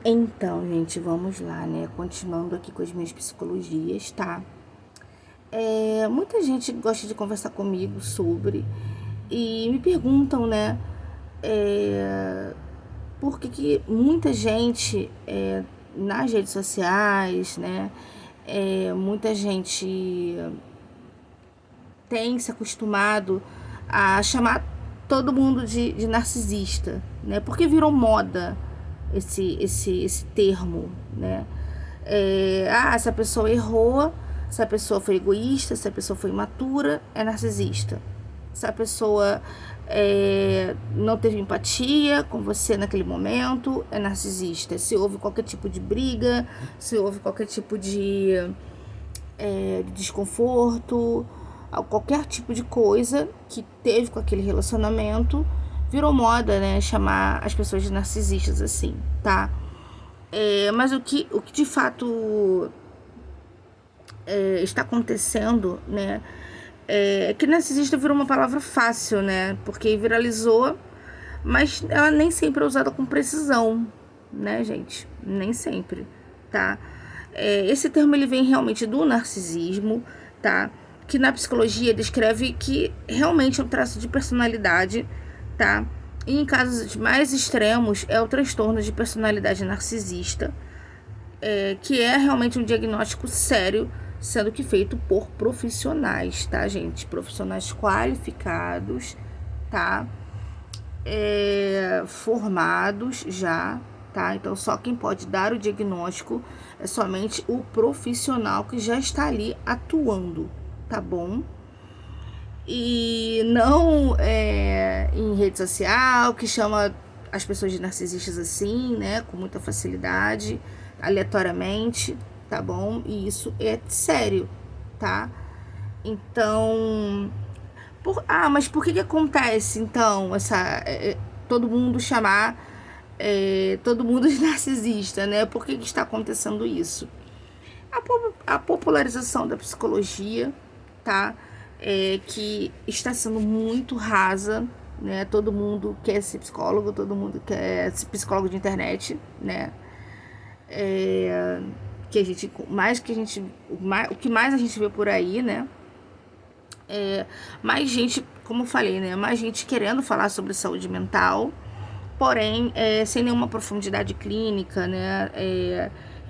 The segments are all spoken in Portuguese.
Então, gente, vamos lá, né? Continuando aqui com as minhas psicologias, tá? Muita gente gosta de conversar comigo sobre e me perguntam, né? Por que que muita gente nas redes sociais, né? Muita gente tem se acostumado a chamar todo mundo de narcisista, né? Porque virou moda esse termo, né? Se a pessoa errou, se a pessoa foi egoísta, se a pessoa foi imatura, é narcisista. Se a pessoa não teve empatia com você naquele momento, é narcisista. Se houve qualquer tipo de briga, se houve qualquer tipo de desconforto, qualquer tipo de coisa que teve com aquele relacionamento, virou moda, né? Chamar as pessoas de narcisistas assim, tá? Mas o que de fato está acontecendo, né? É que narcisista virou uma palavra fácil, né? Porque viralizou, mas ela nem sempre é usada com precisão, né, gente? Nem sempre, tá? Esse termo ele vem realmente do narcisismo, tá? Que na psicologia descreve que realmente é um traço de personalidade, tá? E em casos mais extremos é o transtorno de personalidade narcisista, que é realmente um diagnóstico sério, sendo que feito por profissionais, tá, gente? Profissionais qualificados, tá? Formados já, tá? Então só quem pode dar o diagnóstico é somente o profissional que já está ali atuando, tá bom? E não em rede social, que chama as pessoas de narcisistas assim, né? Com muita facilidade, aleatoriamente, tá bom? E isso é sério, tá? Então, mas por que acontece, então, todo mundo chamar todo mundo de narcisista, né? Por que está acontecendo isso? A popularização da psicologia, tá? Que está sendo muito rasa, né? Todo mundo quer ser psicólogo, todo mundo quer ser psicólogo de internet, né? Que a gente, o que mais a gente vê por aí, né? Mais gente, como eu falei, né? Mais gente querendo falar sobre saúde mental, porém sem nenhuma profundidade clínica, né?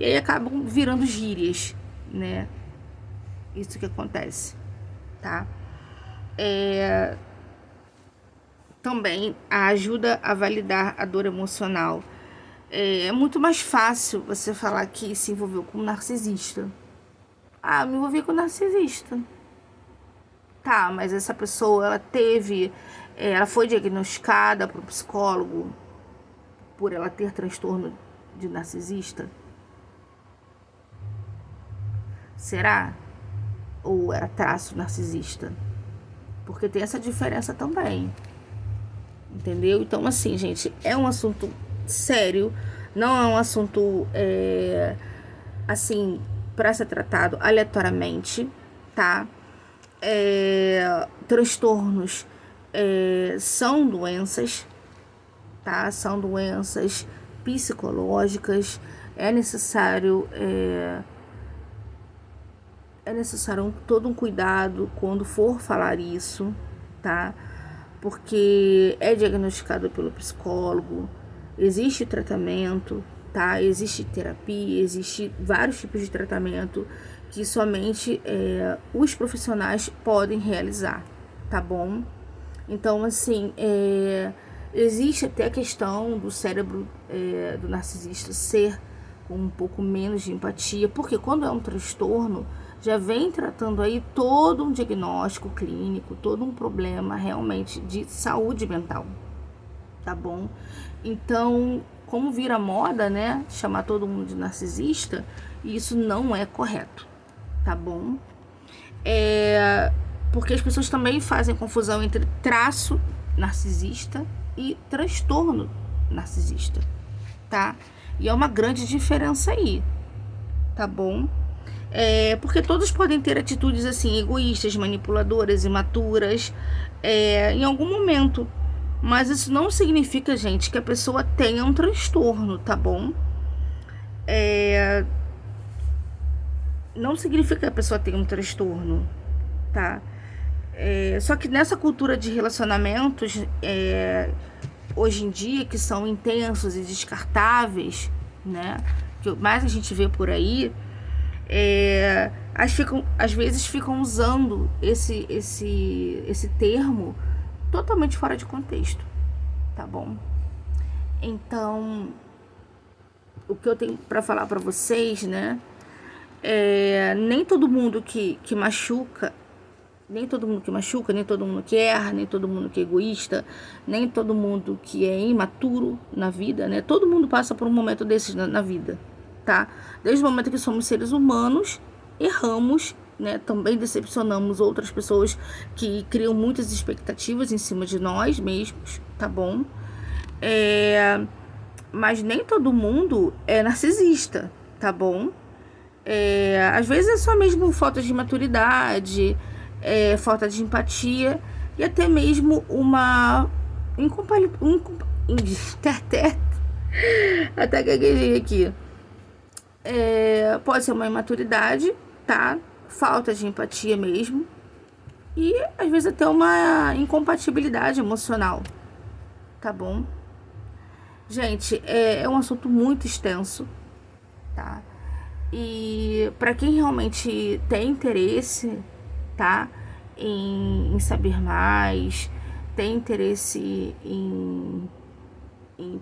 E aí acabam virando gírias, né? Isso que acontece, tá? Também a ajuda a validar a dor emocional. É muito mais fácil você falar que se envolveu com um narcisista. Me envolvi com um narcisista. Tá, mas essa pessoa, ela foi diagnosticada por um psicólogo por ela ter transtorno de narcisista? Será? Ou era traço narcisista? Porque tem essa diferença também. Entendeu? Então, assim, gente, é um assunto sério, não é um assunto, assim, para ser tratado aleatoriamente, tá? Transtornos são doenças, tá? São doenças psicológicas, é necessário todo um cuidado quando for falar isso, tá? Porque é diagnosticado pelo psicólogo, existe tratamento, tá? Existe terapia, existe vários tipos de tratamento que somente os profissionais podem realizar, tá bom? Então, assim, existe até a questão do cérebro do narcisista ser com um pouco menos de empatia, porque quando é um transtorno, já vem tratando aí todo um diagnóstico clínico, todo um problema realmente de saúde mental, tá bom? Então, como vira moda, né, chamar todo mundo de narcisista, isso não é correto, tá bom? Porque as pessoas também fazem confusão entre traço narcisista e transtorno narcisista, tá? E é uma grande diferença aí, tá bom? Porque todos podem ter atitudes assim, egoístas, manipuladoras, imaturas, em algum momento. Mas isso não significa, gente, que a pessoa tenha um transtorno, tá bom? não significa que a pessoa tem um transtorno, tá? Só que nessa cultura de relacionamentos, hoje em dia, que são intensos e descartáveis, né? Que mais a gente vê por aí, às vezes ficam usando esse termo totalmente fora de contexto, tá bom? Então, o que eu tenho para falar para vocês, né? Nem todo mundo que machuca, nem todo mundo que machuca, nem todo mundo que erra, nem todo mundo que é egoísta, nem todo mundo que é imaturo na vida, né? Todo mundo passa por um momento desses na vida, tá? Desde o momento que somos seres humanos, erramos, né? Também decepcionamos outras pessoas que criam muitas expectativas em cima de nós mesmos, tá bom? Mas nem todo mundo é narcisista, tá bom? Às vezes é só mesmo falta de maturidade, falta de empatia e até mesmo uma até gaguejei aqui. Pode ser uma imaturidade, tá? Falta de empatia mesmo. E às vezes até uma incompatibilidade emocional, tá bom? Gente, é um assunto muito extenso, tá? E para quem realmente tem interesse, tá? Em saber mais, tem interesse em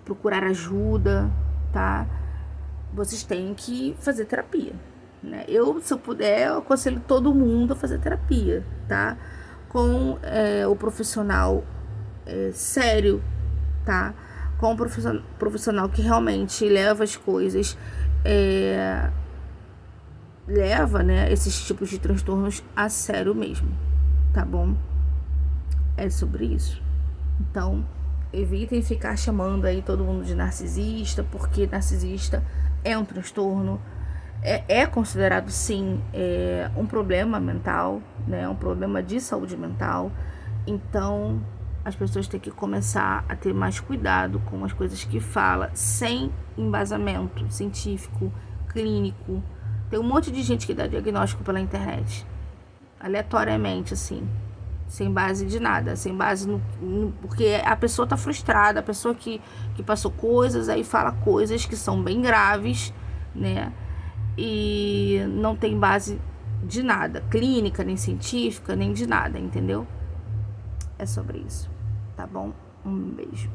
procurar ajuda, tá? Vocês têm que fazer terapia, né? Se eu puder, eu aconselho todo mundo a fazer terapia, tá? Com o profissional sério, tá? Com um profissional que realmente leva as coisas, leva, né, esses tipos de transtornos a sério mesmo, tá bom? É sobre isso. Então, evitem ficar chamando aí todo mundo de narcisista, porque narcisista é um transtorno, é considerado sim um problema mental, né, um problema de saúde mental. Então, as pessoas têm que começar a ter mais cuidado com as coisas que fala, sem embasamento científico, clínico. Tem um monte de gente que dá diagnóstico pela internet, aleatoriamente, assim, sem base de nada, sem base porque a pessoa tá frustrada, a pessoa que passou coisas, aí fala coisas que são bem graves, né? E não tem base de nada, clínica, nem científica, nem de nada, entendeu? É sobre isso, tá bom? Um beijo.